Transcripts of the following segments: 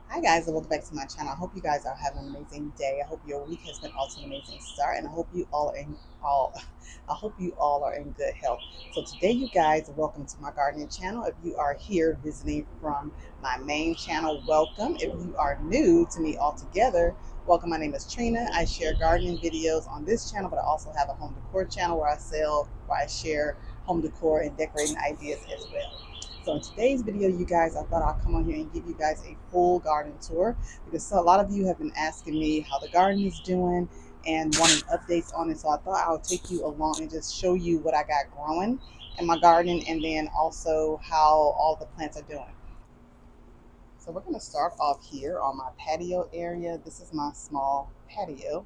Hi guys, and welcome back to my channel. I hope you guys are having an amazing day. I hope your week has been also an amazing start, and I hope you all are in all. I hope you all are in good health. So today, you guys, welcome to my gardening channel. If you are here visiting from my main channel, welcome. If you are new to me altogether, welcome. My name is Trina. I share gardening videos on this channel, but I also have a home decor channel where I share home decor and decorating ideas as well. So in today's video, you guys, I thought I'll come on here and give you guys a full garden tour because a lot of you have been asking me how the garden is doing and wanting updates on it. So I thought I'll take you along and just show you what I got growing in my garden and then also how all the plants are doing. So we're going to start off here on my patio area. This is my small patio.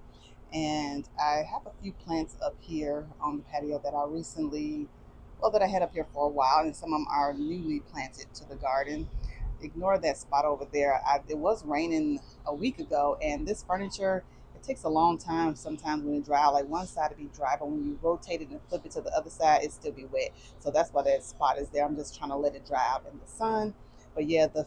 And I have a few plants up here on the patio that I recently, well, that I had up here for a while, and some of them are newly planted to the garden. Ignore that spot over there. It was raining a week ago, and this furniture, it takes a long time sometimes when it dry. Like one side to be dry, but when you rotate it and flip it to the other side, it still be wet. So that's why that spot is there. I'm just trying to let it dry out in the sun. But yeah, the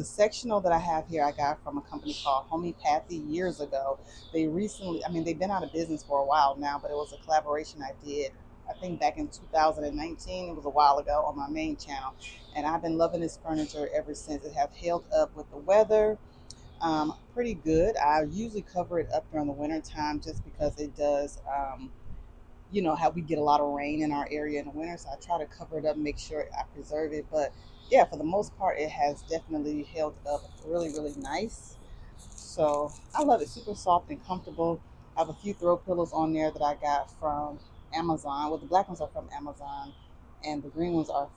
sectional that I have here, I got from a company called Homeopathy years ago. They recently, I mean, they've been out of business for a while now, but it was a collaboration I did, I think back in 2019. It was a while ago on my main channel. And I've been loving this furniture ever since. It has held up with the weather pretty good. I usually cover it up during the winter time just because it does. How we get a lot of rain in our area in the winter, so I try to cover it up, make sure I preserve it. But yeah, for the most part, it has definitely held up really, really nice. So I love it. Super soft and comfortable. I have a few throw pillows on there that I got from Amazon. Well, the black ones are from Amazon, and um, the green ones are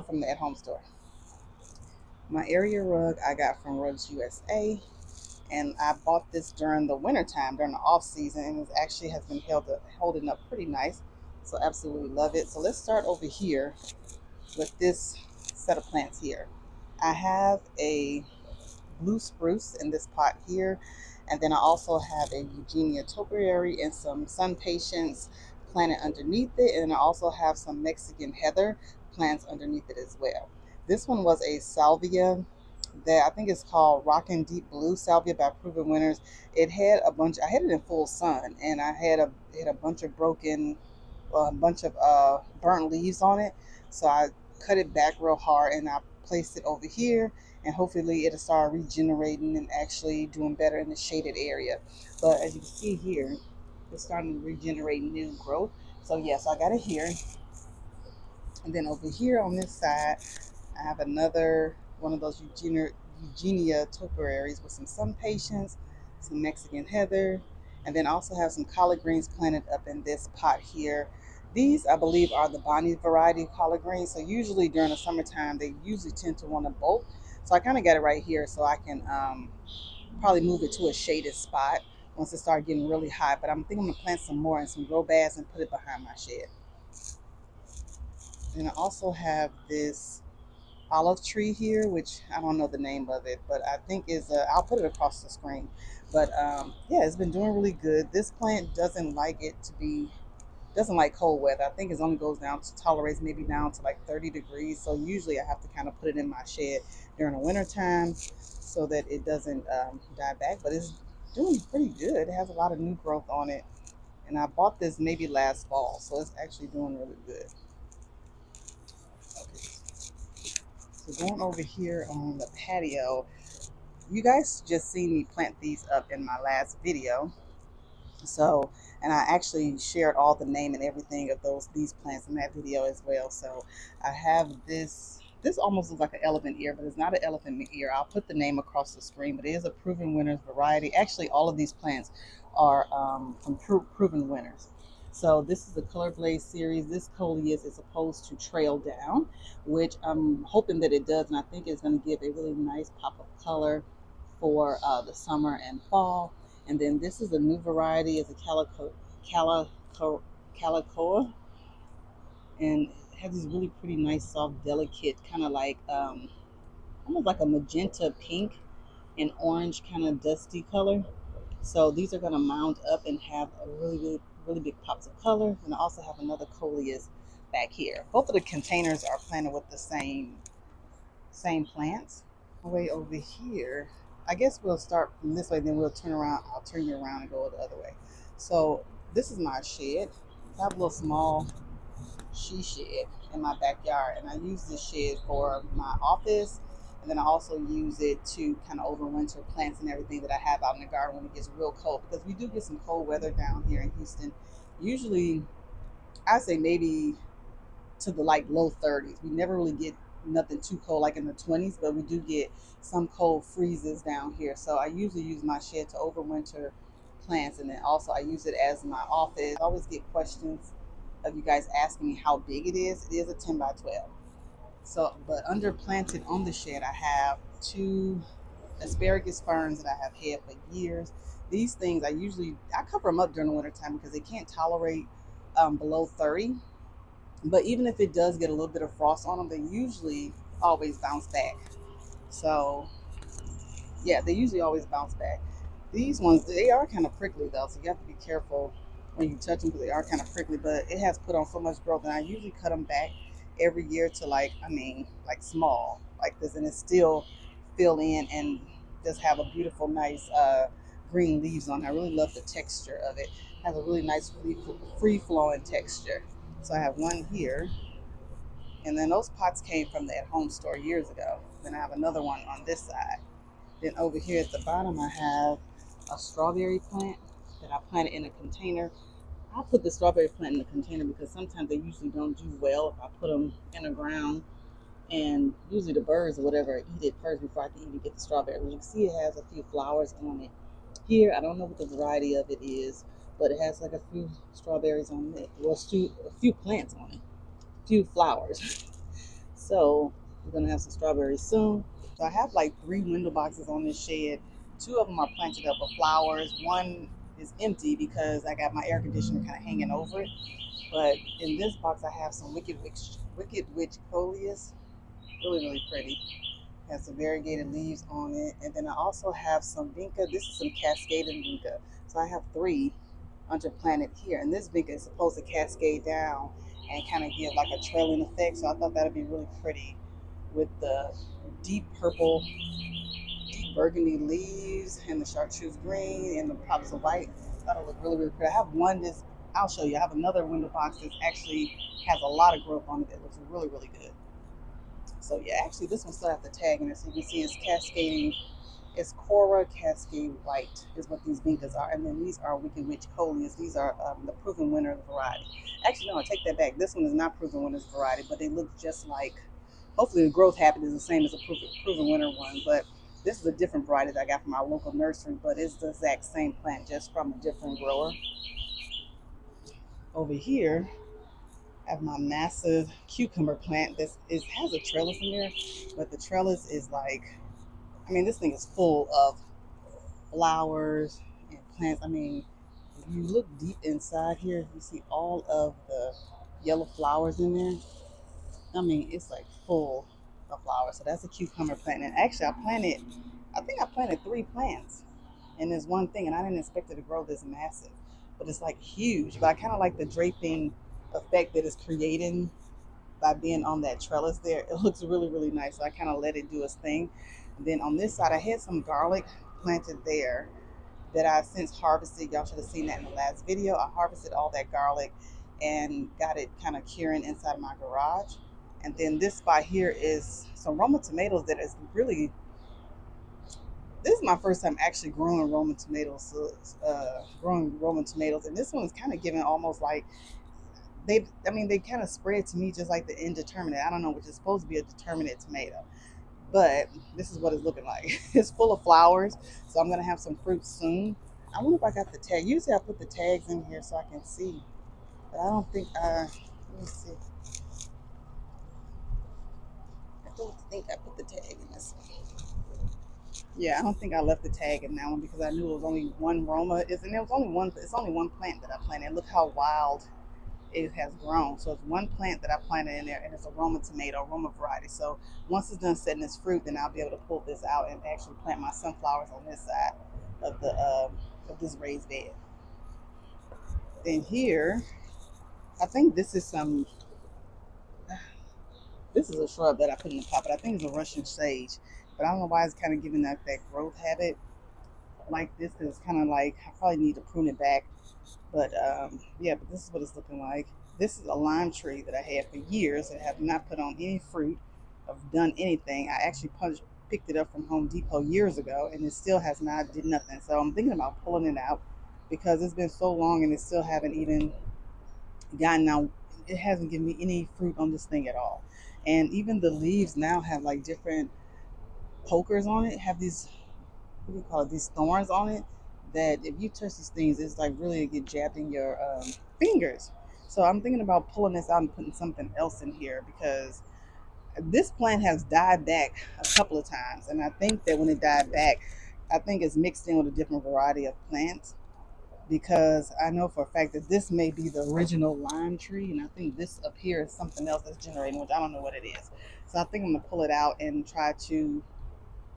from the at home store. My area rug I got from Rugs USA, and I bought this during the winter time, during the off season, and it actually has been holding up pretty nice. So absolutely love it. So let's start over here with this set of plants here. I have a blue spruce in this pot here, and then I also have a Eugenia topiary and some sun patience planted underneath it, and I also have some Mexican heather plants underneath it as well. This one was a salvia that I think it's called Rockin' Deep Blue Salvia by Proven Winners. It had a bunch. I had it in full sun, and I had a bunch of burnt leaves on it. So I cut it back real hard, and I placed it over here, and hopefully it'll start regenerating and actually doing better in the shaded area. But as you can see here, it's starting to regenerate new growth. So yes, I got it here, and then over here on this side, I have another one of those Eugenia topiaries with some sun patience, some Mexican heather, and then also have some collard greens planted up in this pot here. These, I believe, are the Bonnie variety collard greens. So usually during the summertime, they usually tend to want to bolt. So I kind of got it right here so I can probably move it to a shaded spot once it starts getting really hot. But I'm thinking I'm going to plant some more in some grow bags and put it behind my shed. And I also have this olive tree here, which I don't know the name of it, but I think I'll put it across the screen. But yeah, it's been doing really good. This plant doesn't like cold weather. I think it only goes down to tolerates maybe down to like 30 degrees. So usually I have to kind of put it in my shed during the winter time so that it doesn't die back. But it's doing pretty good. It has a lot of new growth on it, and I bought this maybe last fall, so it's actually doing really good. Okay. So going over here on the patio, you guys just seen me plant these up in my last video. So, and I actually shared all the name and everything of these plants in that video as well. So I have this almost looks like an elephant ear, but it's not an elephant ear. I'll put the name across the screen, but it is a Proven Winners variety. Actually, all of these plants are from Proven Winners. So this is the Color Blaze series. This coleus is supposed to trail down, which I'm hoping that it does, and I think it's going to give a really nice pop of color for the summer and fall. And then this is a new variety. It's a calico, calicoa, and it has this really pretty nice, soft, delicate, kind of like almost like a magenta pink and orange kind of dusty color. So these are going to mount up and have a really big pops of color. And I also have another coleus back here. Both of the containers are planted with the same same plants. Way over here, I guess we'll start from this way, then we'll turn around. I'll turn you around and go the other way. So this is my shed. I have a little small she shed in my backyard, and I use this shed for my office, and then I also use it to kind of overwinter plants and everything that I have out in the garden when it gets real cold, because we do get some cold weather down here in Houston. Usually I say maybe to the like low 30s. We never really get nothing too cold like in the 20s, but we do get some cold freezes down here. So I usually use my shed to overwinter plants, and then also I use it as my office. I always get questions of you guys asking me how big it is. It is a 10 by 12. So, but under planted on the shed, I have two asparagus ferns that I have had for years. These things I cover them up during the winter time because they can't tolerate below 30. But even if it does get a little bit of frost on them, they usually always bounce back. So yeah, they usually always bounce back. These ones, they are kind of prickly though, so you have to be careful when you touch them because they are kind of prickly. But it has put on so much growth, and I usually cut them back every year to like small like this, and it still fill in and just have a beautiful, nice green leaves on it. I really love the texture of it. It has a really nice free flowing texture. So I have one here, and then those pots came from the at home store years ago. Then I have another one on this side. Then over here at the bottom, I have a strawberry plant that I planted in a container. I put the strawberry plant in the container because sometimes they usually don't do well if I put them in the ground. And usually the birds or whatever eat it first before I can even get the strawberry. You can see it has a few flowers on it. Here, I don't know what the variety of it is, but it has like a few strawberries on it. Well, a few plants on it, a few flowers. So we're gonna have some strawberries soon. So I have like three window boxes on this shed. Two of them are planted up with flowers. One is empty because I got my air conditioner kind of hanging over it. But in this box, I have some wicked witch coleus. Really, really pretty. Has some variegated leaves on it. And then I also have some vinca. This is some cascading vinca. So I have three underplanted here. And this vinca is supposed to cascade down and kind of give like a trailing effect. So I thought that would be really pretty with the deep purple, deep burgundy leaves and the chartreuse green and the pops of white. I thought it looked really, really pretty. I have one that's, I'll show you. I have another window box that actually has a lot of growth on it that looks really, really good. So yeah, actually this one still has the tag in it, so you can see it's cascading. It's Cora Cascade White is what these vincas are, and then these are Wicked Witch Coleus. These are the Proven Winter variety. Actually, no, I take that back. This one is not Proven Winter's variety, but they look just like. Hopefully, the growth habit is the same as a Proven Winter one, but this is a different variety that I got from our local nursery, but it's the exact same plant, just from a different grower. Over here, I have my massive cucumber plant. Has a trellis in there, but the trellis is like, I mean, this thing is full of flowers and plants. I mean, if you look deep inside here, you see all of the yellow flowers in there. I mean, it's like full of flowers. So that's a cucumber plant. And actually, I think I planted three plants in this one thing, and I didn't expect it to grow this massive. But it's like huge. But I kind of like the draping effect that it's creating by being on that trellis there. It looks really, really nice. So I kind of let it do its thing. And then on this side, I had some garlic planted there that I since harvested. Y'all should have seen that in the last video. I harvested all that garlic and got it kind of curing inside my garage. And then this spot here is some Roma tomatoes that is really, this is my first time actually growing Roman tomatoes. Growing Roman tomatoes, and this one is kind of giving almost like they kind of spread to me just like the indeterminate. I don't know, which is supposed to be a determinate tomato, but this is what it's looking like. It's full of flowers, so I'm gonna have some fruit soon. I wonder if I got the tag. Usually I put the tags in here so I can see, but I don't think. Let me see. I don't think I put the tag in this one. Yeah, I don't think I left the tag in that one because I knew it was only one Roma. And there was only one. It's only one plant that I planted. Look how wild it has grown. So it's one plant that I planted in there, and it's a Roma tomato, Roma variety. So once it's done setting its fruit, then I'll be able to pull this out and actually plant my sunflowers on this side of the of this raised bed. Then here, I think this is some. This is a shrub that I put in the pot, but I think it's a Russian sage. But I don't know why it's kind of giving that growth habit like this, because it's kind of like I probably need to prune it back. But yeah, but this is what it's looking like. This is a lime tree that I had for years and have not put on any fruit or done anything. I actually picked it up from Home Depot years ago, and it still has not did nothing. So I'm thinking about pulling it out because it's been so long and it still haven't even gotten out. It hasn't given me any fruit on this thing at all. And even the leaves now have like different pokers on it. Have these, what do you call it? These thorns on it that if you touch these things, it's like really get jabbed in your fingers. So I'm thinking about pulling this out and putting something else in here because this plant has died back a couple of times, and I think that when it died back, I think it's mixed in with a different variety of plants because I know for a fact that this may be the original lime tree, and I think this up here is something else that's generating, which I don't know what it is. So I think I'm gonna pull it out and try to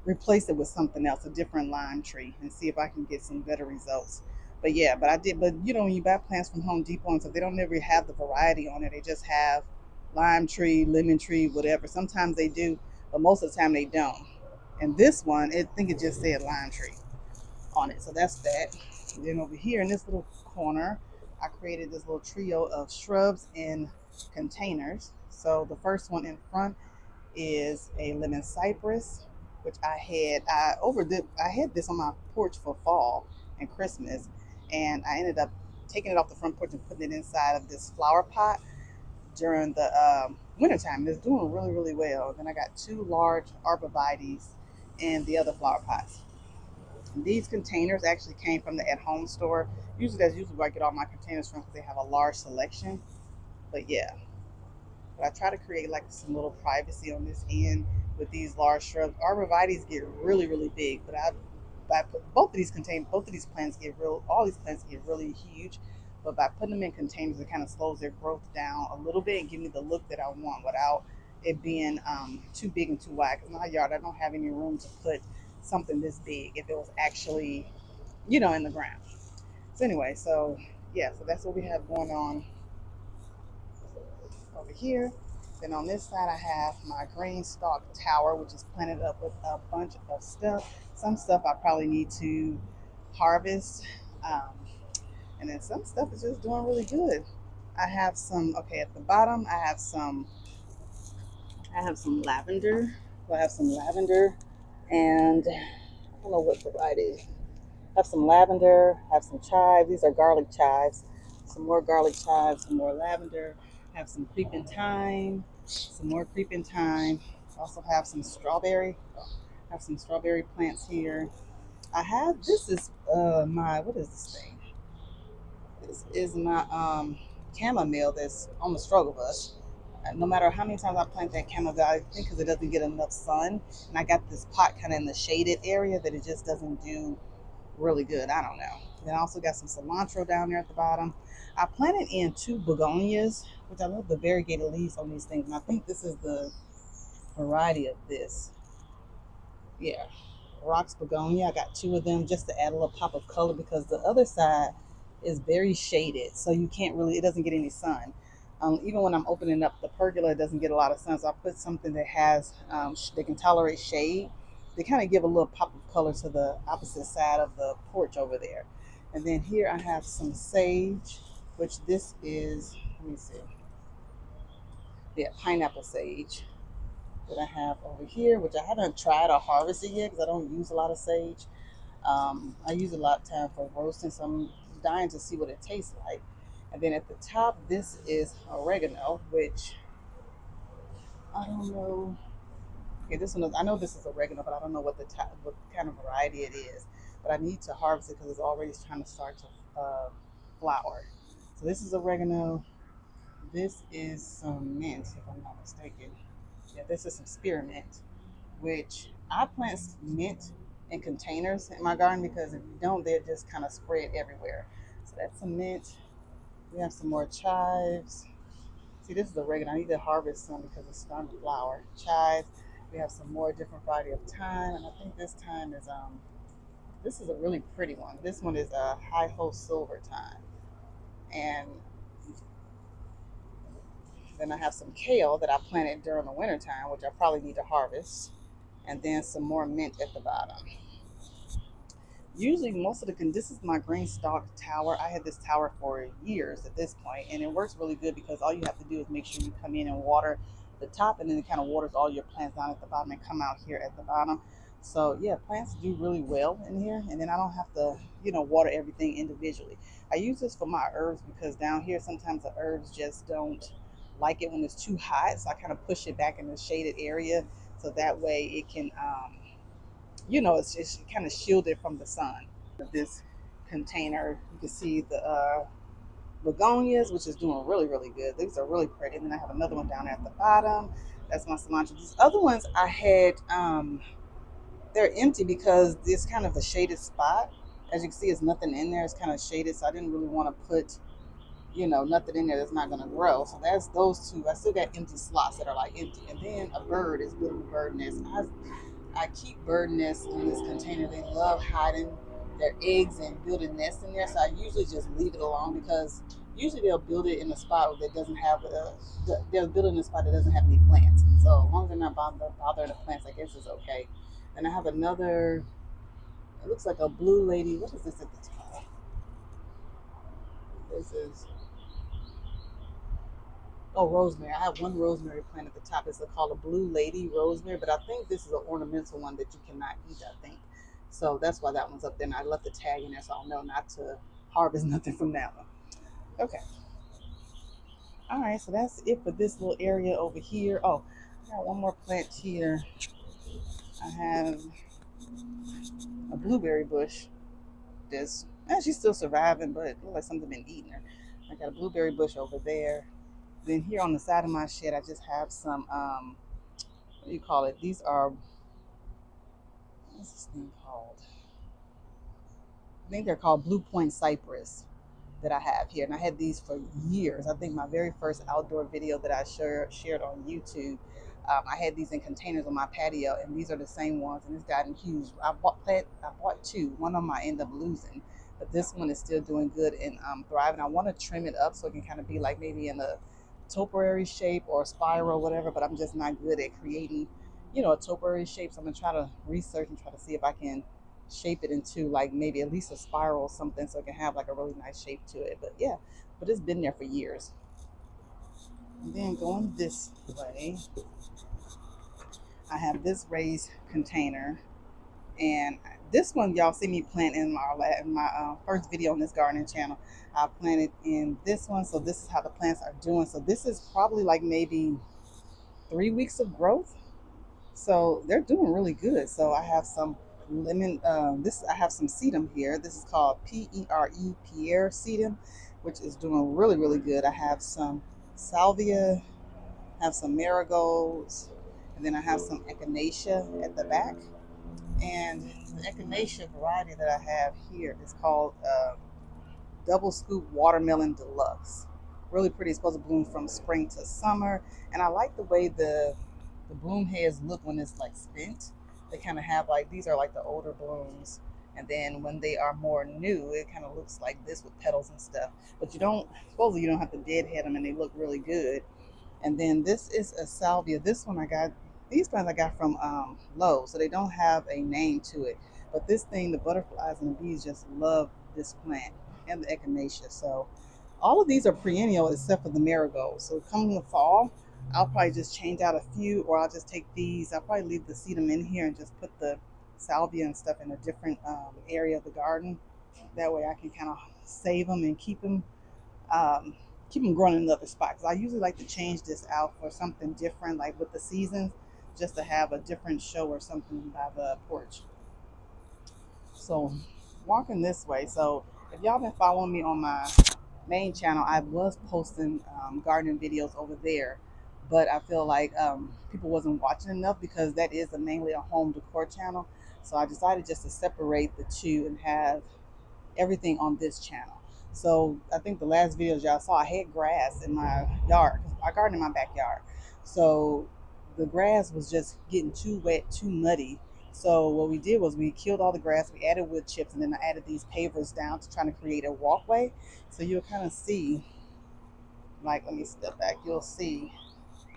replace it with something else, a different lime tree, and see if I can get some better results. But yeah, but you know, when you buy plants from Home Depot and stuff, they don't never have the variety on it. They just have lime tree, lemon tree, whatever. Sometimes they do, but most of the time they don't. And this one, I think it just said lime tree on it. So that's that. And then over here in this little corner, I created this little trio of shrubs in containers. So the first one in front is a lemon cypress, which I had this on my porch for fall and Christmas, and I ended up taking it off the front porch and putting it inside of this flower pot during the wintertime. And it's doing really, really well. Then I got two large arborvitaes in the other flower pots. These containers actually came from the at-home store. That's usually where I get all my containers from because they have a large selection. But yeah, but I try to create like some little privacy on this end with these large shrubs. Arborvitaes get really, really big, but by both of these plants get real. All these plants get really huge, but by putting them in containers, it kind of slows their growth down a little bit and give me the look that I want without it being too big and too wide. Because in my yard, I don't have any room to put something this big if it was actually, in the ground. So anyway, so yeah, so that's what we have going on over here. Then on this side, I have my green stalk tower, which is planted up with a bunch of stuff. Some stuff I probably need to harvest, um, and then some stuff is just doing really good. I have some. Okay, at the bottom, I have some. I have some lavender. So I have some lavender, and I don't know what variety. I have some lavender. I have some chives. These are garlic chives. Some more garlic chives. Some more lavender. I have some creeping thyme. Some more creeping thyme. I also have some strawberry. I have some strawberry plants here. I have this is my what is this thing? This is my chamomile that's on the struggle bus. No matter how many times I plant that chamomile, I think because it doesn't get enough sun, and I got this pot kind of in the shaded area that it just doesn't do really good. I don't know. Then I also got some cilantro down there at the bottom. I planted in two begonias, which I love the variegated leaves on these things, and I think this is the variety of this. Yeah, rocks begonia. I got two of them just to add a little pop of color because the other side is very shaded, so you can't really. It doesn't get any sun. Even when I'm opening up the pergola, it doesn't get a lot of sun. So I put something that has that can tolerate shade. They kind of give a little pop of color to the opposite side of the porch over there. And then here I have some sage, which this is. Let me see. Yeah, pineapple sage that I have over here, which I haven't tried or harvested yet because I don't use a lot of sage. I use a lot of time for roasting, so I'm dying to see what it tastes like. And then at the top, this is oregano, which I don't know. Okay, this one is, I know this is oregano, but I don't know what kind of variety it is. But I need to harvest it because it's already trying to start to flower. So this is oregano. This is some mint, if I'm not mistaken. Yeah, this is some spearmint, which I plant mint in containers in my garden because if you don't, they're just kind of spread everywhere. So that's some mint. We have some more chives. See, this is oregano. I need to harvest some because it's starting to flower. Chives. We have some more different variety of thyme, and I think this thyme is this is a really pretty one. This one is a high ho silver thyme, and Then I have some kale that I planted during the winter time, which I probably need to harvest. And then some more mint at the bottom. Usually most of this is my green stalk tower. I had this tower for years at this point, and it works really good because all you have to do is make sure you come in and water the top, and then it kind of waters all your plants down at the bottom and come out here at the bottom. So yeah, plants do really well in here, and then I don't have to, water everything individually. I use this for my herbs because down here sometimes the herbs just don't like it when it's too hot, so I kind of push it back in the shaded area so that way it can it's kind of shielded from the sun. This container, you can see the begonias, which is doing really, really good. These are really pretty. And then I have another one down at the bottom. That's my cilantro. These other ones I had, they're empty because it's kind of a shaded spot. As you can see, there's nothing in there. It's kind of shaded, so I didn't really want to put, nothing in there that's not going to grow. So that's those two. I still got empty slots that are like empty. And then a bird is building a bird nest. I keep bird nests in this container. They love hiding their eggs and building nests in there. So I usually just leave it alone because usually they'll build it in a spot that doesn't have they'll build it in a spot that doesn't have any plants. So as long as they're not bothering the plants, I guess it's okay. Then I have another. It looks like a blue lady. What is this at the top? This is rosemary. I have one rosemary plant at the top. It's called a blue lady rosemary, but I think this is an ornamental one that you cannot eat, I think. So that's why that one's up there. And I left the tag in there so I'll know not to harvest nothing from that one. Okay. All right, so that's it for this little area over here. Oh, I got one more plant here. I have a blueberry bush. She's still surviving, but it looks like something been eating her. I got a blueberry bush over there. Then here on the side of my shed, I just have some, what do you call it? These are, what's this thing called? I think they're called Blue Point Cypress that I have here. And I had these for years. I think my very first outdoor video that I shared on YouTube, I had these in containers on my patio, and these are the same ones, and it's gotten huge. I bought two. One of them I ended up losing, but this one is still doing good and thriving. I want to trim it up so it can kind of be like maybe in a topiary shape or a spiral, whatever, but I'm just not good at creating, a topiary shape. So I'm gonna try to research and try to see if I can shape it into like maybe at least a spiral or something so it can have like a really nice shape to it. But yeah, but it's been there for years. And then going this way, I have this raised container, and this one y'all see me plant in my first video on this gardening channel. I planted in this one, so this is how the plants are doing. So this is probably like maybe 3 weeks of growth, so they're doing really good. So I have some lemon. I have some sedum here. This is called Pierre sedum, which is doing really, really good. I have some salvia, have some marigolds, and then I have some echinacea at the back. And the echinacea variety that I have here is called Double Scoop Watermelon Deluxe. Really pretty. It's supposed to bloom from spring to summer. And I like the way the bloom heads look when it's like spent. They kind of have like, these are like the older blooms. And then when they are more new, it kind of looks like this with petals and stuff. But supposedly you don't have to deadhead them, and they look really good. And then this is a salvia. These plants I got from Lowe's, so they don't have a name to it. But this thing, the butterflies and the bees just love this plant and the echinacea. So all of these are perennial except for the marigold. So come the fall, I'll probably just change out a few, or I'll just take these. I'll probably leave the sedum in here and just put the salvia and stuff in a different area of the garden. That way I can kind of save them and keep them growing in another spot. Because I usually like to change this out for something different, like with the seasons, just to have a different show or something by the porch. So walking this way. So if y'all been following me on my main channel, I was posting gardening videos over there, but I feel like people wasn't watching enough because that is mainly a home decor channel. So I decided just to separate the two and have everything on this channel. So I think the last videos y'all saw, I had grass in my yard. I garden in my backyard. So the grass was just getting too wet, too muddy. So what we did was we killed all the grass, we added wood chips, and then I added these pavers down to try to create a walkway. So you'll kind of see Like, let me step back. You'll see,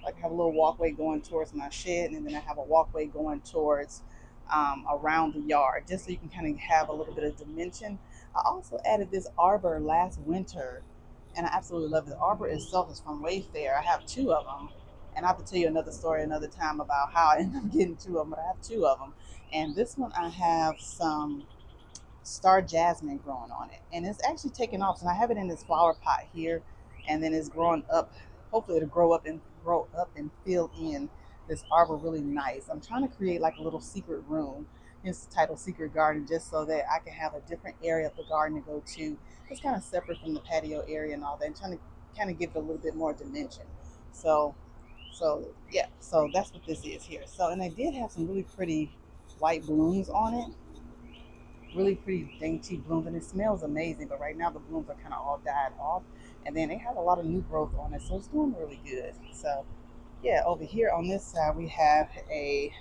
like, I have a little walkway going towards my shed, and then I have a walkway going towards around the yard, just so you can kind of have a little bit of dimension. I also added this arbor last winter, and I absolutely love it. The arbor itself is from Wayfair. I have two of them, and I have to tell you another story another time about how I ended up getting two of them, but I have two of them. And this one, I have some star jasmine growing on it, and it's actually taken off. So I have it in this flower pot here, and then it's growing up. Hopefully it'll grow up and fill in this arbor really nice. I'm trying to create like a little secret room, hence the title Secret Garden, just so that I can have a different area of the garden to go to. It's kind of separate from the patio area and all that. I'm trying to kind of give it a little bit more dimension. So yeah, so that's what this is here. So, and I did have some really pretty white blooms on it, really pretty dainty blooms, and it smells amazing. But right now the blooms are kind of all died off, and then they have a lot of new growth on it, so it's doing really good. So yeah, over here on this side we have a,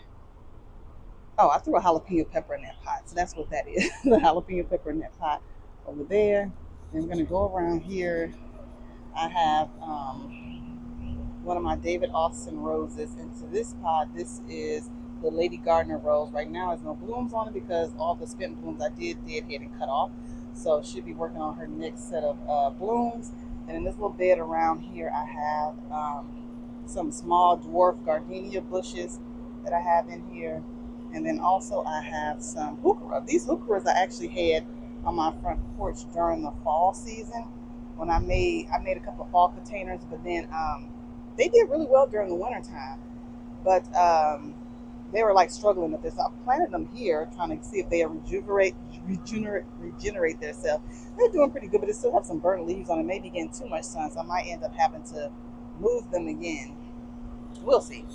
oh, I threw a jalapeno pepper in that pot, so that's what that is. The jalapeno pepper in that pot over there. Then we're gonna go around here. I have one of my David Austin roses into this pot. This is the Lady Gardner rose. Right now there's no blooms on it because all the spent blooms I did hit and cut off. So she'll be working on her next set of blooms. And in this little bed around here, I have some small dwarf gardenia bushes that I have in here. And then also I have some heuchera. These heucheras I actually had on my front porch during the fall season when I made a couple of fall containers, but then they did really well during the winter time. But they were like struggling with this. So I planted them here, trying to see if they regenerate themselves. They're doing pretty good, but they still have some burnt leaves on it. Maybe getting too much sun, so I might end up having to move them again. We'll see.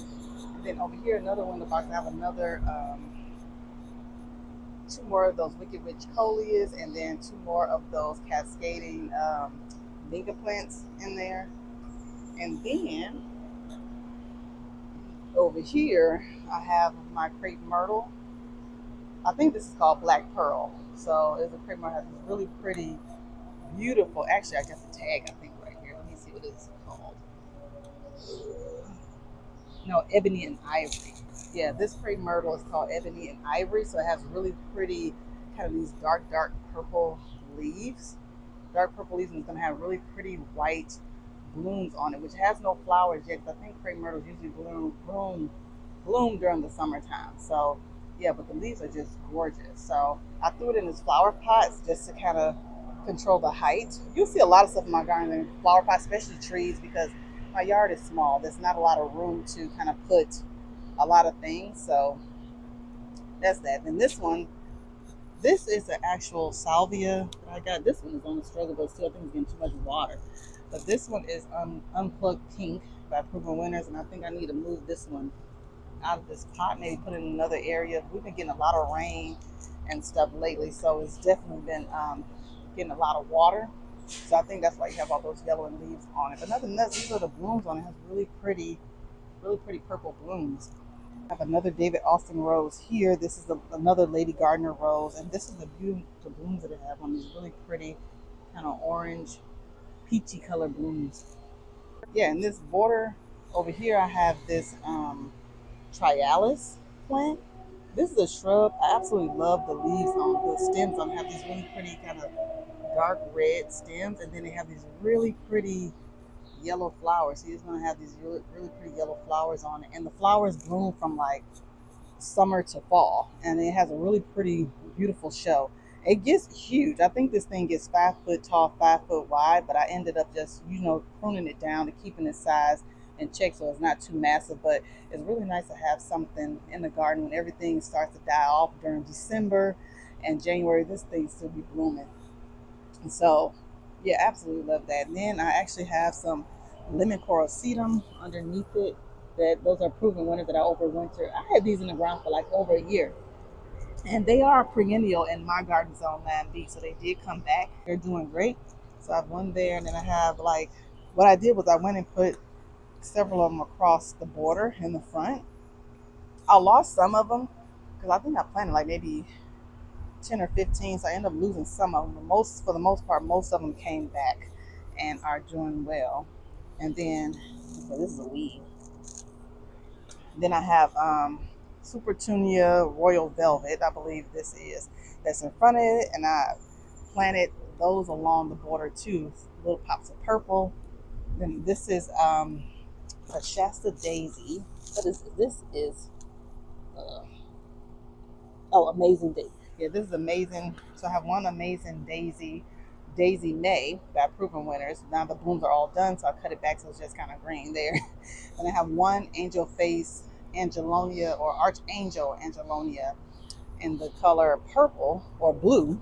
And then over here, another one in the box, I have another two more of those Wicked Witch coleus, and then two more of those cascading vinca plants in there. And then over here, I have my crepe myrtle. I think this is called Black Pearl. So it's a crepe myrtle. It has this really pretty, beautiful. Actually, I got the tag, I think, right here. Let me see what it's called. No, Ebony and Ivory. Yeah, this crepe myrtle is called Ebony and Ivory. So it has really pretty, kind of these dark purple leaves. Dark purple leaves, and it's going to have really pretty white blooms on it, which has no flowers yet. I think crepe myrtles usually bloom during the summertime. So yeah, but the leaves are just gorgeous. So I threw it in these flower pots just to kind of control the height. You'll see a lot of stuff in my garden in flower pots, especially trees, because my yard is small. There's not a lot of room to kind of put a lot of things. So that's that. And this one, this is an actual salvia that I got. This one is on the struggle, but still I think it's getting too much water. But this one is Unplugged Pink by Proven Winners, and I think I need to move this one out of this pot, maybe put it in another area. We've been getting a lot of rain and stuff lately, so it's definitely been getting a lot of water. So I think that's why you have all those yellow leaves on it. But other than that, these are the blooms on it. It has really pretty purple blooms. I have another David Austin rose here. This is another Lady Gardner rose, and this is the beautiful blooms that it have on these really pretty kind of orange, peachy color blooms. Yeah, in this border over here, I have this Trialis plant. This is a shrub. I absolutely love the leaves on the stems. I have these really pretty kind of dark red stems, and then they have these really pretty yellow flowers. So you're going to have these really pretty yellow flowers on it, and the flowers bloom from like summer to fall, and it has a really pretty, beautiful show. It gets huge. I think this thing gets 5 foot tall, 5 foot wide, but I ended up just, pruning it down to keeping its size in check so it's not too massive. But it's really nice to have something in the garden when everything starts to die off during December and January. This thing still be blooming. And so, yeah, absolutely love that. And then I actually have some lemon coral sedum underneath it. Those are Proven Winners that I overwinter. I had these in the ground for like over a year. And they are perennial in my garden zone 9B, so they did come back. They're doing great. So I have one there, and then I have what I did was I went and put several of them across the border in the front. I lost some of them because I think I planted like maybe 10 or 15, so I ended up losing some of them. For the most part, most of them came back and are doing well. And then, okay, this is a weed. Then I have Super Tunia Royal Velvet, I believe this is. That's in front of it, and I planted those along the border too. Little pops of purple. Then this is a Shasta Daisy. What is it? This is uh, oh, Amazing Daisy. Yeah, this is amazing. So I have one Amazing Daisy, Daisy May that proven winners. Now the blooms are all done, so I cut it back so it's just kind of green there. And I have one Angel Face Angelonia or Archangel Angelonia in the color purple or blue.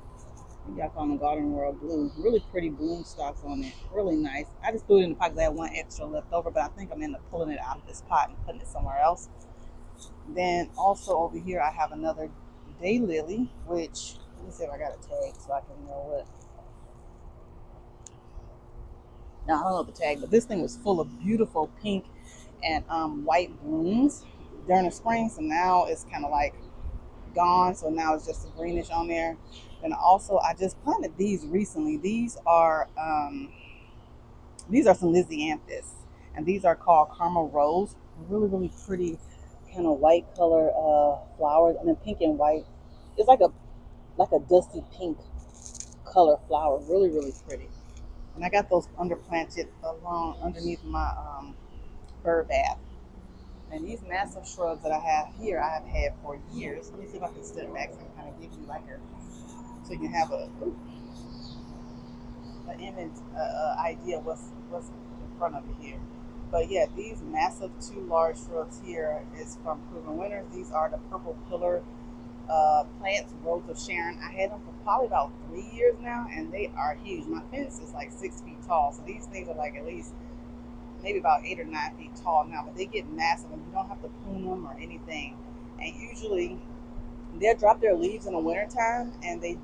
Y'all call them Garden World Blue. Really pretty bloom stalks on it. Really nice. I just threw it in the pot because I had one extra left over, but I think I'm end up pulling it out of this pot and putting it somewhere else. Then also over here I have another daylily, which let me see if I got a tag so I can know what. No, I don't know the tag, but this thing was full of beautiful pink and white blooms during the spring. So now it's kind of like gone. So now it's just a greenish on there. And also I just planted these recently. These are some Lysianthus, and these are called Caramel Rose. Really, really pretty, kind of white color flowers. I mean, pink and white. It's like a dusty pink color flower. Really, really pretty. And I got those underplanted along underneath my bird bath. And these massive shrubs that I have here, I have had for years. Let me see if I can step back so I can kind of give you like so you can have an image, idea what's in front of you here. But yeah, these massive two large shrubs here is from Proven Winners. These are the purple pillar plants, Rose of Sharon. I had them for probably about 3 years now, and they are huge. My fence is like 6 feet tall, so these things are like at least maybe about 8 or 9 feet tall now. But they get massive, and you don't have to prune them or anything. And usually they'll drop their leaves in the wintertime, and they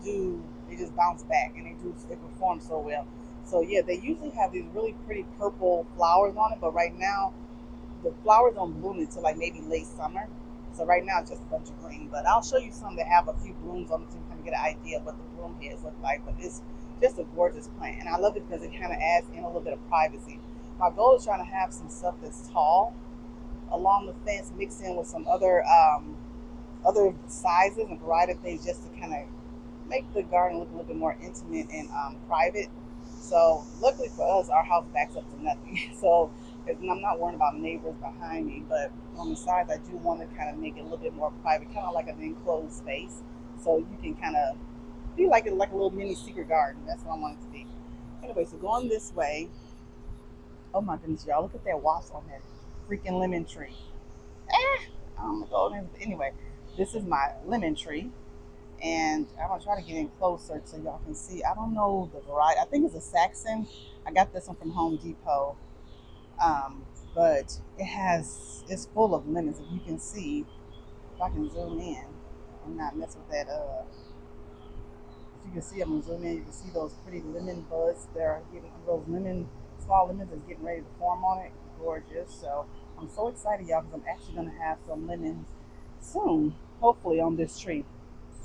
just bounce back, and they perform so well. So yeah, they usually have these really pretty purple flowers on it, but right now the flowers don't bloom until like maybe late summer. So right now it's just a bunch of green. But I'll show you some that have a few blooms on it so you can kind of get an idea of what the bloom heads look like. But it's just a gorgeous plant, and I love it because it kind of adds in a little bit of privacy. My goal is trying to have some stuff that's tall along the fence, mixed in with some other sizes and variety of things, just to kind of make the garden look a little bit more intimate and private. So luckily for us, our house backs up to nothing. So I'm not worrying about neighbors behind me, but on the sides, I do want to kind of make it a little bit more private, kind of like an enclosed space. So you can kind of be like a little mini secret garden. That's what I want it to be. Anyway, so going this way, oh my goodness, y'all, look at that wasp on that freaking lemon tree. I'm gonna go in. Anyway, this is my lemon tree, and I'm gonna try to get in closer so y'all can see. I don't know the variety. I think it's a Saxon. I got this one from Home Depot, but it's full of lemons. If you can see, if I can zoom in and not mess with that. If you can see, I'm gonna zoom in. You can see those pretty lemon buds. They're getting those small lemons is getting ready to form on it. Gorgeous. So I'm so excited, y'all, because I'm actually gonna have some lemons soon, hopefully on this tree.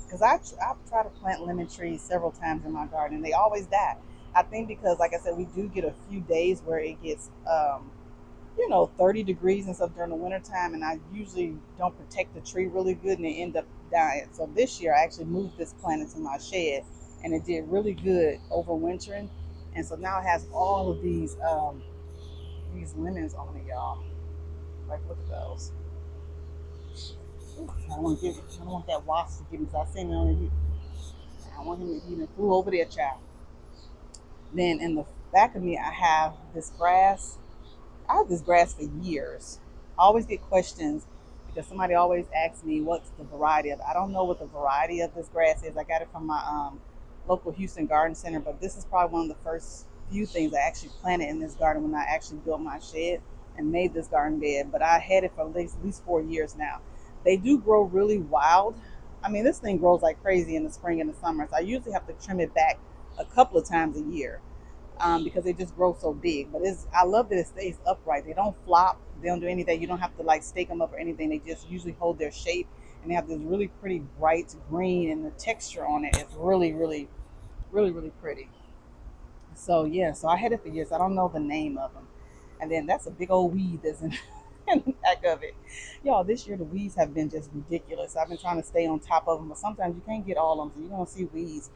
Because I've tried to plant lemon trees several times in my garden, and they always die. I think because, like I said, we do get a few days where it gets, 30 degrees and stuff during the wintertime, and I usually don't protect the tree really good, and they end up dying. So this year, I actually moved this plant into my shed, and it did really good overwintering. And so now it has all of these lemons on it, y'all. Like, look at those. I don't want that wasp to get me because I seen it on you. I want him to even flew over there, child. Then in the back of me, I have this grass. I have this grass for years. I always get questions because somebody always asks me what's the variety of it. I don't know what the variety of this grass is. I got it from my local Houston garden center, but this is probably one of the first few things I actually planted in this garden when I actually built my shed and made this garden bed. But I had it for at least 4 years now. They do grow really wild. I mean, this thing grows like crazy in the spring and the summer. So I usually have to trim it back a couple of times a year because they just grow so big. But I love that it stays upright. They don't flop. They don't do anything. You don't have to like stake them up or anything. They just usually hold their shape. And they have this really pretty bright green, and the texture on it is really, really, really, really pretty. So yeah, so I had it for years. I don't know the name of them. And then that's a big old weed that's in, in the back of it. Y'all, this year the weeds have been just ridiculous. I've been trying to stay on top of them, but sometimes you can't get all of them. So you're going to see weeds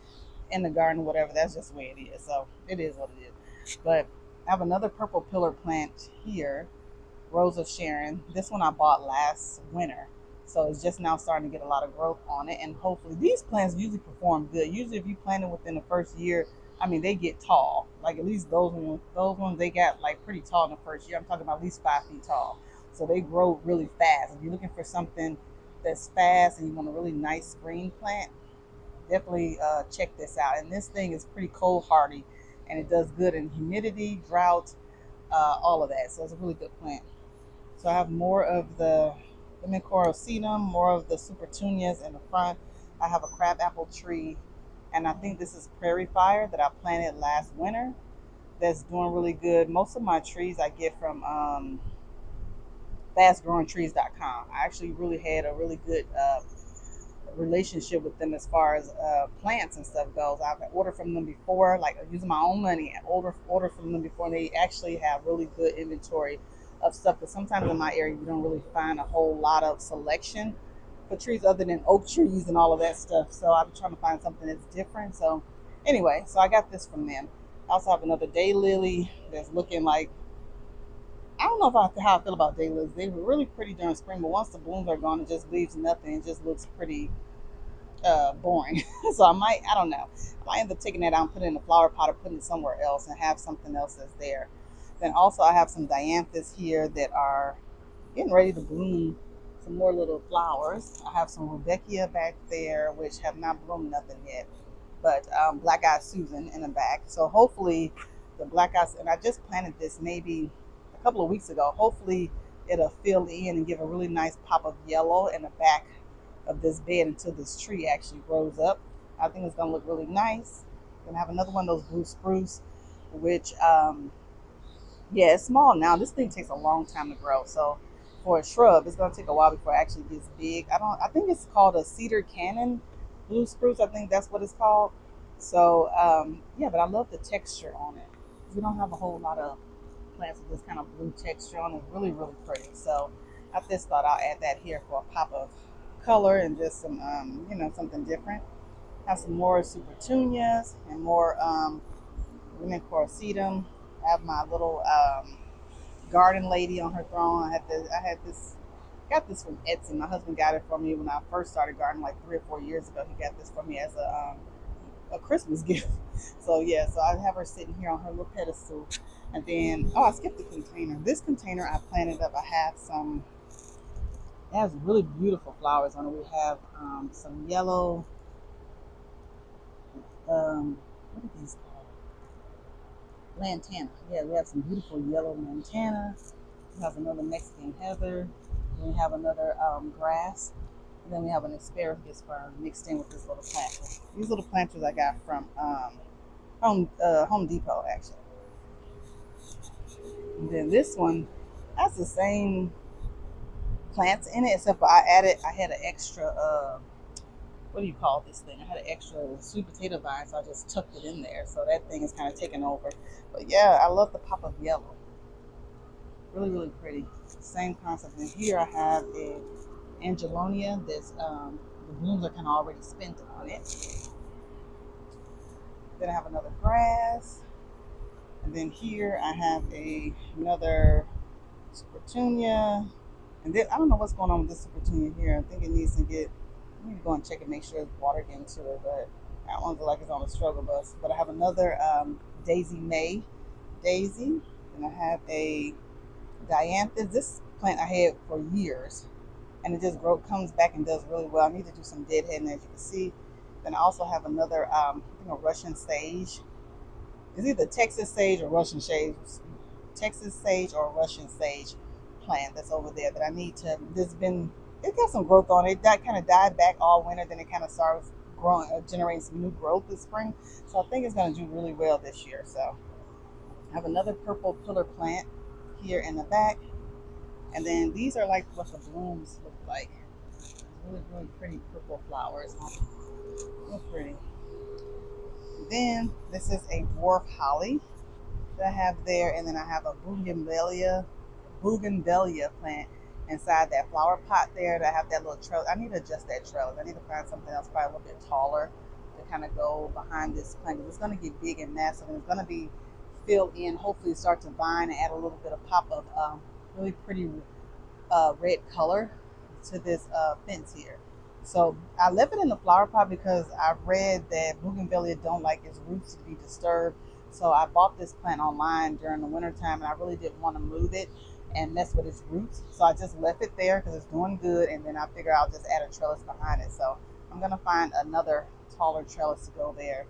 in the garden, whatever. That's just the way it is. So it is what it is. But I have another purple pillar plant here, Rose of Sharon. This one I bought last winter. So it's just now starting to get a lot of growth on it. And hopefully these plants usually perform good. Usually if you plant it within the first year, I mean, they get tall. Like at least those ones they got like pretty tall in the first year. I'm talking about at least 5 feet tall. So they grow really fast. If you're looking for something that's fast and you want a really nice green plant, definitely check this out. And this thing is pretty cold hardy, and it does good in humidity, drought, all of that. So it's a really good plant. So I have more of the Lemon more of the Supertunias in the front. I have a crabapple tree, and I think this is Prairie Fire that I planted last winter. That's doing really good. Most of my trees I get from fastgrowingtrees.com. I actually really had a really good relationship with them as far as plants and stuff goes. I've ordered from them before, like using my own money and order from them before, and they actually have really good inventory of stuff. Because sometimes in my area you don't really find a whole lot of selection for trees other than oak trees and all of that stuff. So I'm trying to find something that's different. So anyway, so I got this from them. I also have another daylily that's looking like, I don't know how I feel about daylilies. They were really pretty during spring, but once the blooms are gone, it just leaves nothing. It just looks pretty boring. So I don't know. I might end up taking that out and putting it in a flower pot or putting it somewhere else and have something else that's there. Then also I have some dianthus here that are getting ready to bloom some more little flowers. I have some Rudbeckia back there, which have not bloomed nothing yet, but Black Eyed Susan in the back. So hopefully the Black Eyed, and I just planted this maybe a couple of weeks ago. Hopefully it'll fill in and give a really nice pop of yellow in the back of this bed until this tree actually grows up. I think it's gonna look really nice. Gonna have another one of those blue spruce, which yeah, it's small now. This thing takes a long time to grow. So for a shrub, it's gonna take a while before it actually gets big. I think it's called a cedar cannon blue spruce. I think that's what it's called. So yeah, but I love the texture on it. We don't have a whole lot of plants with this kind of blue texture on it. Really, really pretty. So I just thought I'll add that here for a pop of color and just some something different. Have some more Supertunias and more Women Corsetum. I have my little garden lady on her throne. Got this from Etsy. My husband got it for me when I first started gardening like 3 or 4 years ago. He got this for me as a Christmas gift. So yeah, so I have her sitting here on her little pedestal. And then, I skipped the container. This container I planted up. I have some, it has really beautiful flowers on it. We have some yellow, what are these called? Lantana. Yeah, we have some beautiful yellow lantana. We have another Mexican heather. Then we have another grass. And then we have an asparagus fern mixed in with this little planter. These little planters I got from Home Depot, actually. And then this one has the same plants in it, except for I had an extra, what do you call this thing? I had an extra sweet potato vine, so I just tucked it in there. So that thing is kind of taken over. But yeah, I love the pop of yellow. Really, really pretty. Same concept. And here I have a Angelonia that's, the blooms are kind of already spent on it. Then I have another grass. And then here I have another Supertunia. And then I don't know what's going on with this Supertunia here. I think it needs to I need to go and check and make sure it's water getting to it. But that one's like it's on a struggle bus. But I have another Daisy May daisy. And I have a Dianthus. This plant I had for years. And it just comes back and does really well. I need to do some deadheading, as you can see. Then I also have another Russian sage. It's either Texas sage or Russian sage. Texas sage or Russian sage plant that's over there that I need to. It got some growth on it. That kind of died back all winter. Then it kind of starts growing, generating some new growth this spring. So I think it's going to do really well this year. So I have another purple pillar plant here in the back. And then these are like what the blooms look like. Really, really pretty purple flowers. Real pretty. Then this is a dwarf holly. that I have there, and then I have a bougainvillea plant inside that flower pot there that I have that little trellis. I need to adjust that trellis. I need to find something else probably a little bit taller to kind of go behind this plant. It's going to get big and massive, and it's going to be filled in. Hopefully start to vine and add a little bit of pop of really pretty red color to this fence here. So I left it in the flower pot because I read that bougainvillea don't like its roots to be disturbed. So I bought this plant online during the winter time, and I really didn't want to move it and mess with its roots. So I just left it there because it's doing good, and then I figure I'll just add a trellis behind it. So I'm gonna find another taller trellis to go there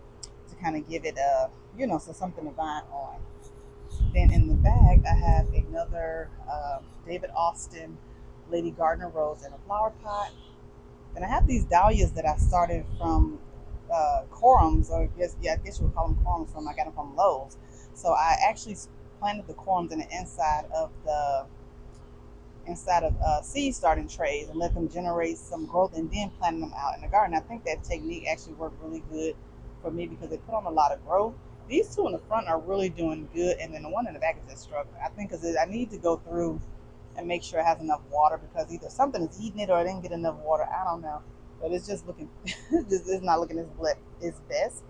to kind of give it a, so something to vine on. Then in the bag, I have another David Austin Lady Gardner rose in a flower pot. And I have these dahlias that I started from corums, or I guess you would call them corums. I got them from Lowe's. So I actually planted the corums in the inside of seed starting trays and let them generate some growth, and then planted them out in the garden. I think that technique actually worked really good for me because they put on a lot of growth. These two in the front are really doing good, and then the one in the back is just struggling. I think because I need to go through and make sure it has enough water, because either something is eating it or it didn't get enough water. I don't know, but it's just looking, it's not looking its best.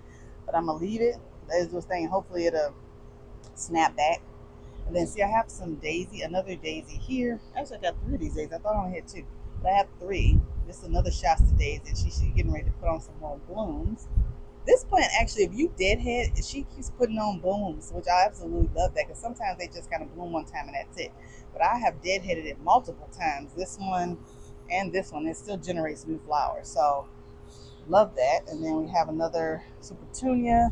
But I'm gonna leave it. There's this thing. Hopefully it'll snap back. And then see, I have another daisy here. Actually, I got 3 of these daisies. I thought I only had 2, but I have 3. This is another Shasta daisy. She's getting ready to put on some more blooms. This plant, actually, if you deadhead, she keeps putting on blooms, which I absolutely love that, because sometimes they just kind of bloom one time and that's it. But I have deadheaded it multiple times. This one and this one, it still generates new flowers. So love that. And then we have another Super Petunia.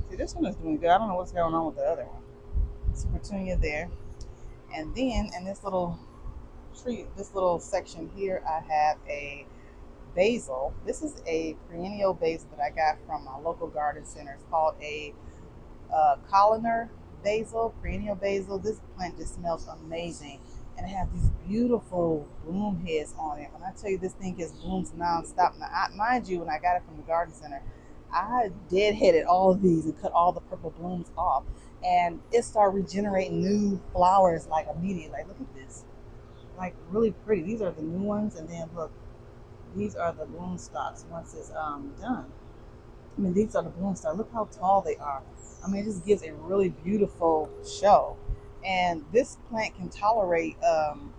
See, this one is doing good. I don't know what's going on with the other one. Super Petunia there. And then in this little tree, this little section here, I have a basil. This is a perennial basil that I got from my local garden center. It's called a collinear basil, perennial basil. This plant just smells amazing, and it has these beautiful bloom heads on it. When I tell you this thing gets blooms non-stop. Now, mind you, when I got it from the garden center, I deadheaded all of these and cut all the purple blooms off, and it started regenerating new flowers like immediately. Like, look at this, like really pretty. These are the new ones, and then look, these are the bloom stalks once it's done. I mean, these are the bloom stalks. Look how tall they are. I mean, it just gives a really beautiful show. And this plant can tolerate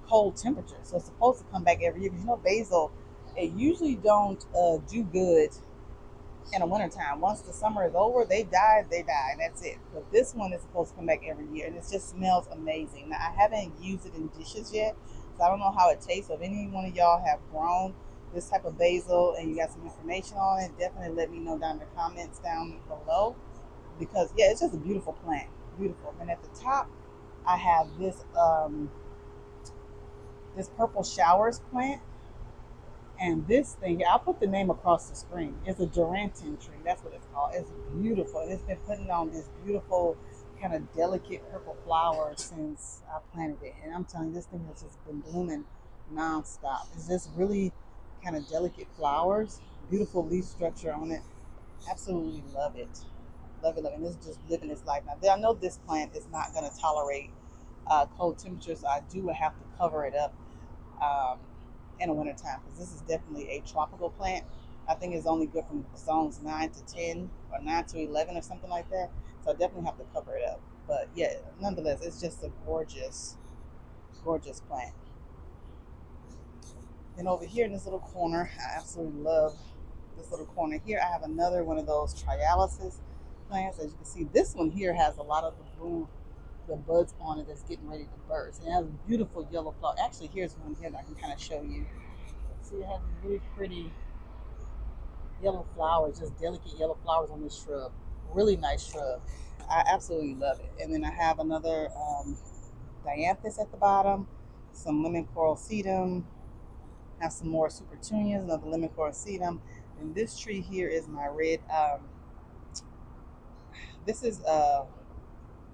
cold temperatures, so it's supposed to come back every year. Because basil, it usually don't do good in the wintertime. Once the summer is over, they die, and that's it. But this one is supposed to come back every year, and it just smells amazing. Now, I haven't used it in dishes yet, so I don't know how it tastes. So if any one of y'all have grown this type of basil and you got some information on it, definitely let me know down in the comments down below, because yeah, it's just a beautiful plant. Beautiful. And at the top I have this this purple showers plant, and this thing, I'll put the name across the screen. It's a Duranton tree. That's what it's called. It's beautiful. It's been putting on this beautiful kind of delicate purple flower since I planted it, and I'm telling you, this thing has just been blooming non-stop. It's just really kind of delicate flowers, beautiful leaf structure on it. Absolutely love it. Love it, love it. And it's just living its life. Now, I know this plant is not going to tolerate cold temperatures, so I do have to cover it up in the wintertime, because this is definitely a tropical plant. I think it's only good from zones 9 to 10 or 9 to 11 or something like that. So I definitely have to cover it up. But yeah, nonetheless, it's just a gorgeous, gorgeous plant. Then over here in this little corner, I absolutely love this little corner here. I have another one of those trialysis plants. As you can see, this one here has a lot of the buds on it that's getting ready to burst. And it has a beautiful yellow flower. Actually, here's one here that I can kind of show you. See, it has really pretty yellow flowers, just delicate yellow flowers on this shrub. Really nice shrub. I absolutely love it. And then I have another dianthus at the bottom, some lemon coral sedum, have some more super petunias, another lemon coral sedum. And this tree here is my red, this is a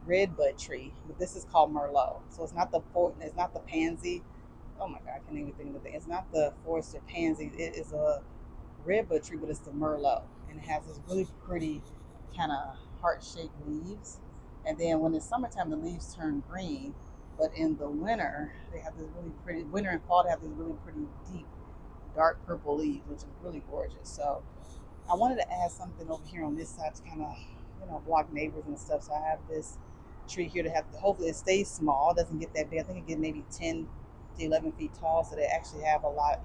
red bud tree, but this is called Merlot. So it's not the pansy. Oh my God, I can't even think of the thing. It's not the forester pansy. It is a red bud tree, but it's the Merlot. And it has this really pretty kind of heart-shaped leaves. And then when it's summertime, the leaves turn green. But in the winter, they have this really pretty, winter and fall, they have these really pretty deep, dark purple leaves, which is really gorgeous. So I wanted to add something over here on this side to kind of, block neighbors and stuff. So I have this tree here to have, hopefully it stays small, doesn't get that big. I think it get maybe 10 to 11 feet tall. So they actually have a lot,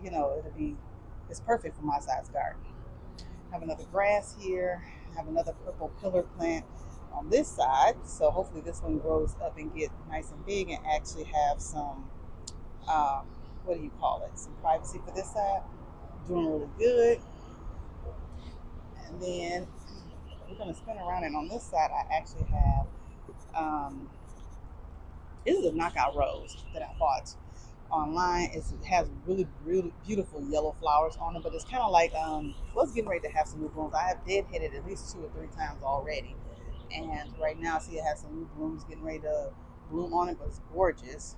it's perfect for my size garden. I have another grass here. I have another purple pillar plant on this side. So hopefully this one grows up and get nice and big and actually have some, what do you call it? Some privacy for this side. Doing really good. And then we're going to spin around, and on this side I actually have this is a knockout rose that I bought online. It has really beautiful yellow flowers on it, but it's kind of like it's getting ready to have some new blooms. I have dead hit it at least 2 or 3 times already, and right now I see it has some new blooms getting ready to bloom on it, but it's gorgeous.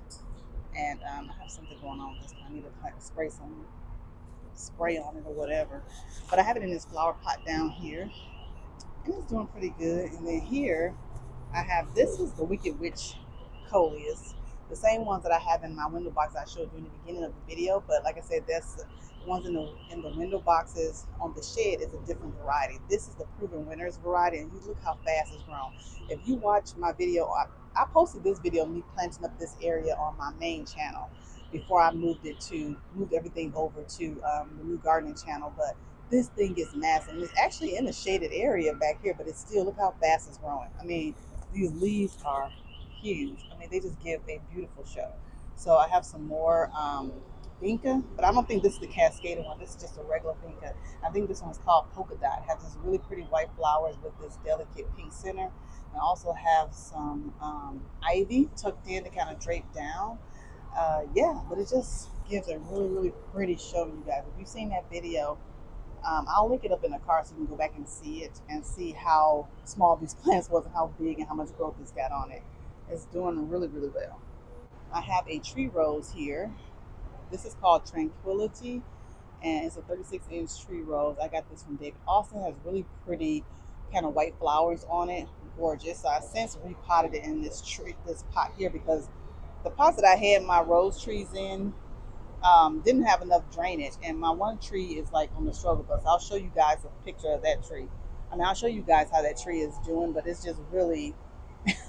And I have something going on with this. I need to spray on it or whatever, but I have it in this flower pot down here, and it's doing pretty good. And then here I have, this is the Wicked Witch coleus, the same ones that I have in my window box I showed you in the beginning of the video. But like I said, that's the ones in the window boxes on the shed is a different variety. This is the Proven Winners variety, and you look how fast it's grown. If you watch my video, I posted this video of me planting up this area on my main channel before I moved everything over to the new gardening channel. But this thing is massive, and it's actually in a shaded area back here, but it's still, look how fast it's growing. I mean, these leaves are huge. I mean, they just give a beautiful show. So I have some more vinca, but I don't think this is the cascaded one. This is just a regular vinca. I think this one's called polka dot. It has this really pretty white flowers with this delicate pink center. I also have some ivy tucked in to kind of drape down. Yeah, but it just gives a really pretty show, you guys. If you've seen that video, I'll link it up in the car so you can go back and see it and see how small these plants was and how big and how much growth it's got on it. It's doing really well. I have a tree rose here. This is called Tranquility, and it's a 36-inch tree rose. I got this from David Austin. It has really pretty kind of white flowers on it. Gorgeous. So I since repotted it in this pot here, because the pots that I had my rose trees in didn't have enough drainage, and my one tree is like on the struggle bus. I'll show you guys a picture of that tree. I mean, I'll show you guys how that tree is doing, but it's just really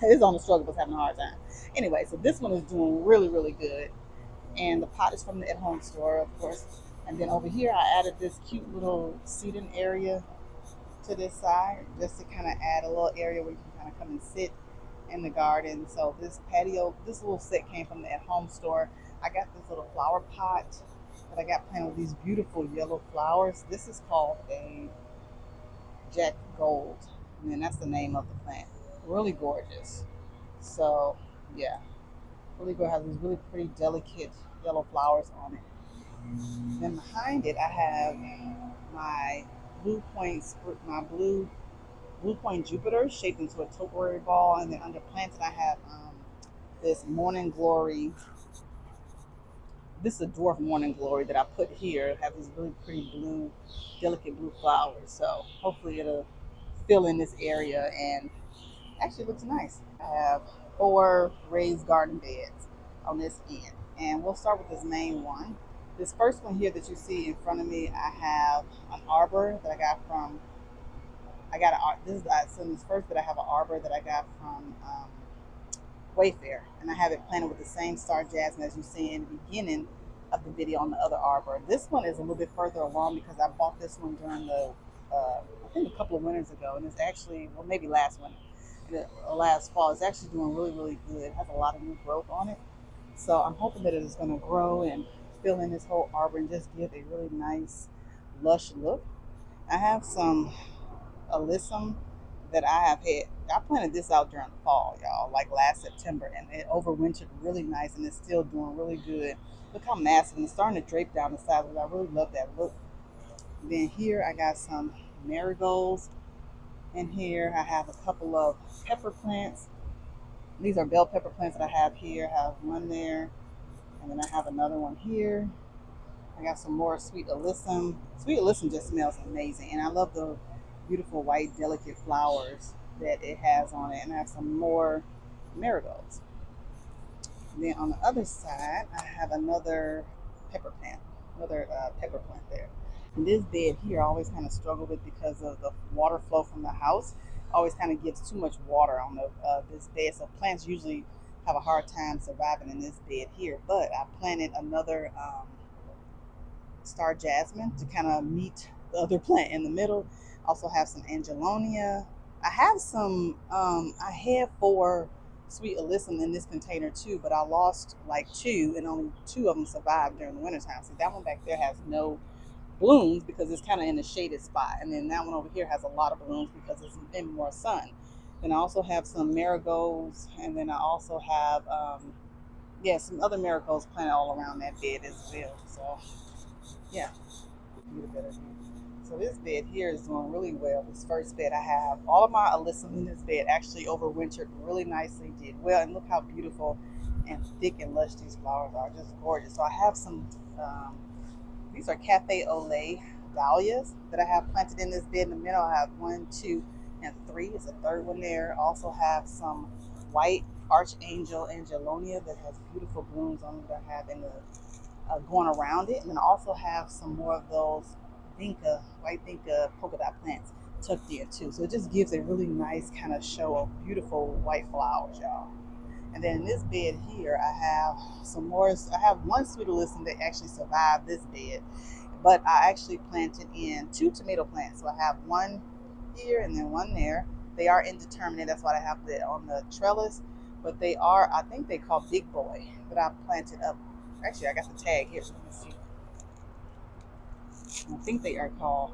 it's on the struggle bus, having a hard time. Anyway, so this one is doing really good, and the pot is from the at-home store, of course. And then over here I added this cute little seating area to this side, just to kind of add a little area where you can kind of come and sit in the garden. So this patio, this little set came from the at-home store. I got this little flower pot that I got planted with these beautiful yellow flowers. This is called a Jack Gold, and then that's the name of the plant. Really gorgeous. So yeah, really good. Has these really pretty delicate yellow flowers on it. Then behind it I have my blue point Jupiter shaped into a topiary ball, and then under planted I have this morning glory. This is a dwarf morning glory that I put here. It has these really pretty blue, delicate blue flowers. So hopefully it'll fill in this area, and actually looks nice. I have 4 raised garden beds on this end, and we'll start with this main one. This first one here that you see in front of me, I have an arbor that I got from. This first bed I have an arbor that I got from Wayfair, and I have it planted with the same star jasmine as you see in the beginning of the video on the other arbor. This one is a little bit further along because I bought this one during the I think a couple of winters ago, and it's actually, well, maybe last winter, last fall. It's actually doing really good. It has a lot of new growth on it, so I'm hoping that it is going to grow and fill in this whole arbor and just give a really nice lush look. I have some alyssum that I planted this out during the fall, y'all, like last September, and it overwintered really nice, and it's still doing really good. Look how massive, and it's starting to drape down the sides. I really love that look. Then here I got some marigolds. In here I have a couple of pepper plants. These are bell pepper plants that I have here. I have one there, and then I have another one here. I got some more sweet alyssum. Sweet alyssum just smells amazing, and I love the beautiful white delicate flowers that it has on it, and I have some more marigolds. And then on the other side, I have another pepper plant, another pepper plant there. And this bed here I always kind of struggle with because of the water flow from the house. Always kind of gets too much water on this bed, so plants usually have a hard time surviving in this bed here. But I planted another star jasmine to kind of meet the other plant in the middle. Also have some angelonia. I have some, I had 4 sweet alyssum in this container too, but I lost like 2 and only 2 of them survived during the wintertime. So that one back there has no blooms because it's kind of in a shaded spot. And then that one over here has a lot of blooms because it's in more sun. Then I also have some marigolds, and then I also have, yeah, some other marigolds planted all around that bed as well. So yeah, get a better view. So this bed here is doing really well. This first bed I have, all of my alyssum in this bed actually overwintered really nicely, did well, and look how beautiful and thick and lush these flowers are, just gorgeous. So I have some, these are cafe au lait dahlias that I have planted in this bed. In the middle I have 1, 2, and 3. There's a third one there. I also have some white archangel angelonia that has beautiful blooms on it that I have in the going around it. And then I also have some more of those white vinca polka dot plants tucked in too. So it just gives a really nice kind of show of beautiful white flowers, y'all. And then in this bed here, I have some more. I have 1 sweet alyssum that actually survived this bed, but I actually planted in 2 tomato plants. So I have 1 here and then 1 there. They are indeterminate. That's why I have it on the trellis, but they are, I think they call Big Boy, that I planted up. Actually, I got the tag here. Let me see. I think they are called,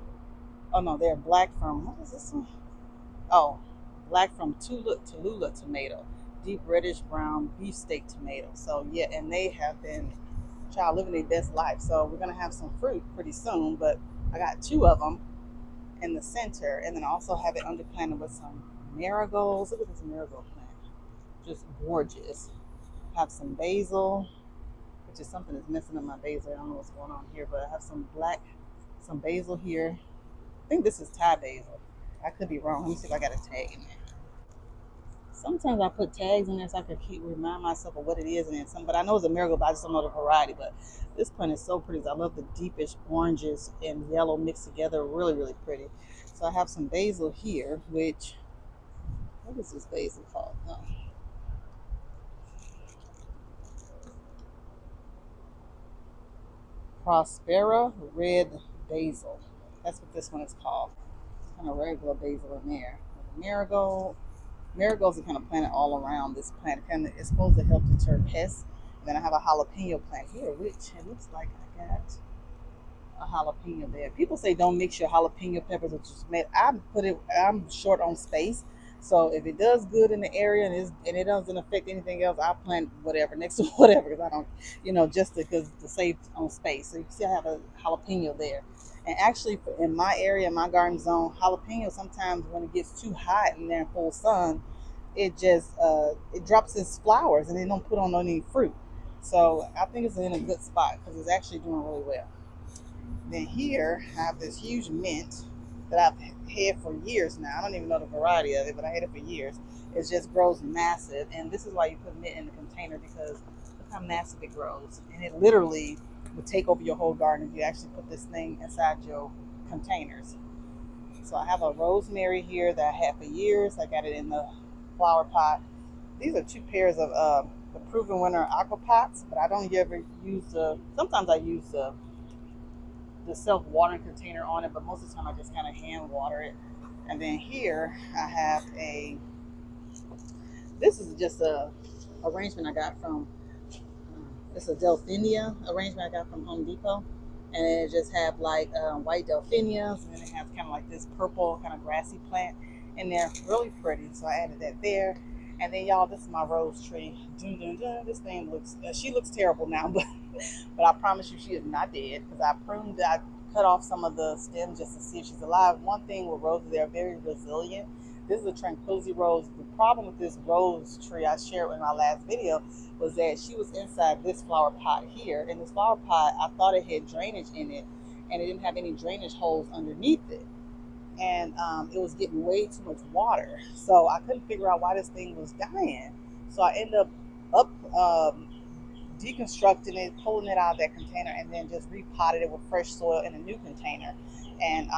oh no, they're black from, what is this one? Oh, black from Tallulah tomato. Deep reddish brown beefsteak tomato. So yeah, and they have been living their best life. So we're gonna have some fruit pretty soon, but I got 2 of them in the center, and then I also have it underplanted with some marigolds. Look at this marigold plant, just gorgeous. Have some basil, which is something that's messing up my basil. I don't know what's going on here, but I have some basil here. I think this is Thai basil. I could be wrong. Let me see if I got a tag in there. Sometimes I put tags in there so I can remind myself of what it is, and then some. But I know it's a marigold, but I just don't know the variety. But this plant is so pretty. I love the deepish oranges and yellow mixed together. Really, really pretty. So I have some basil here, which, what is this basil called? Oh. Prospera red basil. That's what this one is called. Kind of regular basil in there. Marigold. Marigolds are kind of planted all around this plant. It's supposed to help deter pests. And then I have a jalapeno plant here, which it looks like I got a jalapeno there. People say don't mix your jalapeno peppers with your tomato. I'm short on space, so if it does good in the area and it doesn't affect anything else, I plant whatever next to whatever, because I don't, just because to save on space. So you see, I have a jalapeno there. And actually, in my area, in my garden zone, jalapeno sometimes when it gets too hot and they're in full sun, it just it drops its flowers and they don't put on any fruit. So I think it's in a good spot because it's actually doing really well. Then here I have this huge mint that I've had for years now. I don't even know the variety of it, but I had it for years. It just grows massive, and this is why you put mint in the container, because look how massive it grows, and it literally would take over your whole garden if you actually put this thing inside your containers. So I have a rosemary here that I had for years. I got it in the flower pot. These are 2 pairs of the Proven Winner aqua pots, but I don't ever use sometimes I use the self-watering container on it, but most of the time I just kind of hand water it. And then here I have this is just a arrangement I got from, it's a Delphinia arrangement I got from Home Depot. And it just have like white delphinias, and then it has kind of like this purple kind of grassy plant in there, really pretty. So I added that there. And then y'all, this is my rose tree. Dun, dun, dun. This thing looks, she looks terrible now, but I promise you she is not dead, because I cut off some of the stems just to see if she's alive. One thing with roses, they're very resilient. This is a tranquility rose. The problem with this rose tree I shared in my last video was that she was inside this flower pot here. In this flower pot, I thought it had drainage in it, and it didn't have any drainage holes underneath it. and it was getting way too much water. So I couldn't figure out why this thing was dying. So I ended up deconstructing it, pulling it out of that container, and then just repotted it with fresh soil in a new container. And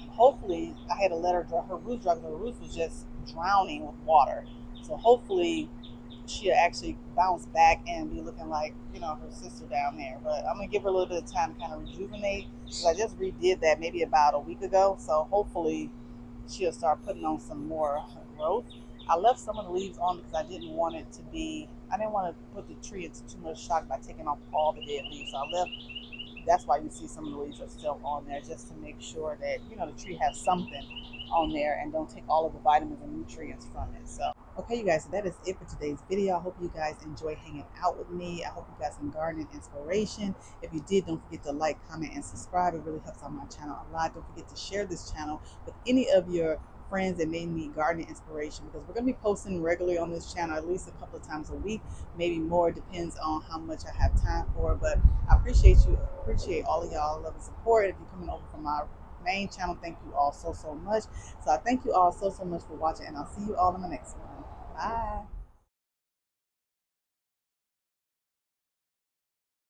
hopefully, I had to let her dry her roots dry because her roots was just drowning with water. So hopefully, she'll actually bounce back and be looking like her sister down there. But I'm gonna give her a little bit of time to kind of rejuvenate because I just redid that maybe about a week ago. So hopefully she'll start putting on some more growth. I left some of the leaves on because I didn't want it to be. I didn't want to put the tree into too much shock by taking off all the dead leaves. So I left. That's why you see some of the leaves are still on there, just to make sure that the tree has something on there and don't take all of the vitamins and nutrients from it. So okay, you guys, so that is it for today's video. I hope you guys enjoy hanging out with me. I hope you got some gardening inspiration. If you did, don't forget to like, comment, and subscribe. It really helps out my channel a lot. Don't forget to share this channel with any of your friends that may need gardening inspiration, because we're going to be posting regularly on this channel at least a couple of times a week, maybe more, depends on how much I have time for. But I appreciate all of y'all love and support. If you're coming over from my main channel, thank you all so much. So I thank you all so much for watching, and I'll see you all in the next one. Bye.